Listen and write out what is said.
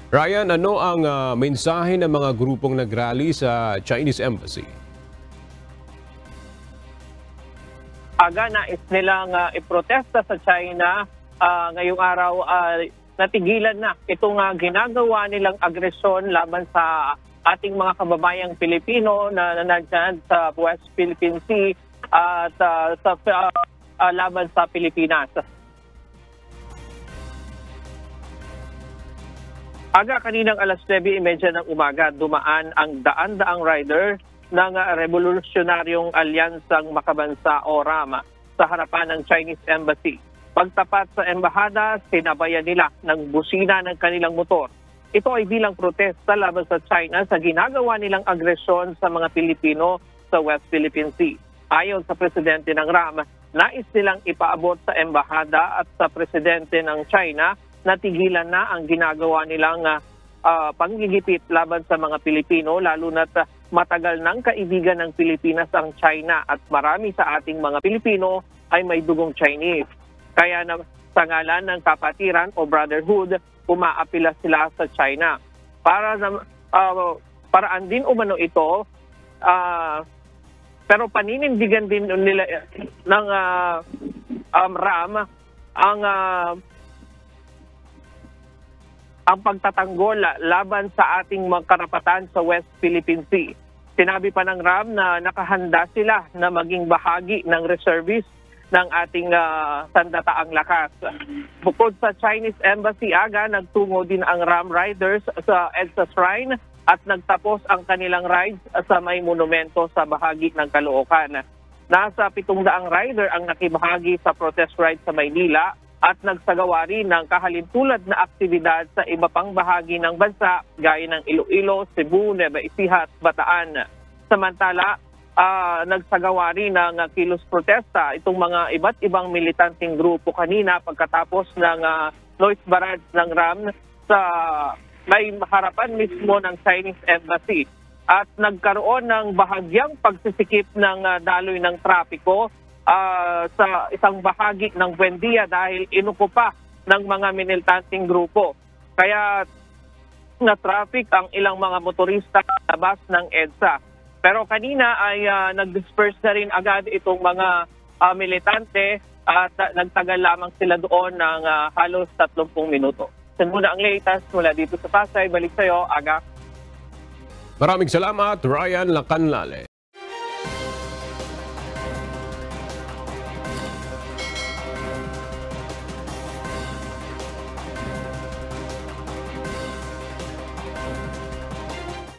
Ryan, ano ang mensahe ng mga grupong nagrally sa Chinese Embassy? Aga nais nilang iprotesta sa China ngayong araw, natigilan na itong ginagawa nilang agresyon laban sa ating mga kababayang Pilipino na nandyan sa West Philippine Sea at laban sa Pilipinas. Aga kaninang alas 9:30 ng umaga, dumaan ang daan-daang rider ng Revolusyonaryong Alyansang Makabansa o RAM sa harapan ng Chinese Embassy. Pagtapat sa embahada, sinabayan nila ng busina ng kanilang motor. Ito ay bilang protesta laban sa China sa ginagawa nilang agresyon sa mga Pilipino sa West Philippine Sea. Ayon sa presidente ng RAM, nais nilang ipaabot sa embahada at sa presidente ng China na tigilan na ang ginagawa nilang panggigipit laban sa mga Pilipino, lalo na't matagal ng kaibigan ng Pilipinas ang China at marami sa ating mga Pilipino ay may dugong Chinese. Kaya na sa ngalan ng kapatiran o brotherhood, umaapila sila sa China. Paraan din umano ito, pero paninindigan din nila ng RAM ang pagtatanggol laban sa ating mga karapatan sa West Philippine Sea. Sinabi pa ng RAM na nakahanda sila na maging bahagi ng reservist ng ating sandataang lakas. Bukod sa Chinese Embassy, aga nagtungo din ang RAM riders sa EDSA Shrine at nagtapos ang kanilang rides sa may monumento sa bahagi ng Caloocan. Nasa 700 rider ang nakibahagi sa protest ride sa Maynila at nagsagawa rin ng kahalintulad na aktibidad sa iba pang bahagi ng bansa gaya ng Iloilo, Cebu, Nueva Ecija at Bataan. Samantala, nagsagawa rin ng kilos protesta itong mga iba't ibang militanteng grupo kanina pagkatapos ng noise barrage ng RAM sa may harapan mismo ng Chinese Embassy. At nagkaroon ng bahagyang pagsisikip ng daloy ng trapiko sa isang bahagi ng Buendia dahil inukupa ng mga militanteng grupo. Kaya na-traffic ang ilang mga motorista labas ng EDSA. Pero kanina ay nag-disperse na rin agad itong mga militante at nagtagal lamang sila doon ng halos 30 minuto. Yan muna ang latest mula dito sa Pasay. Balik sa iyo, Aga. Maraming salamat, Ryan Lacanlale.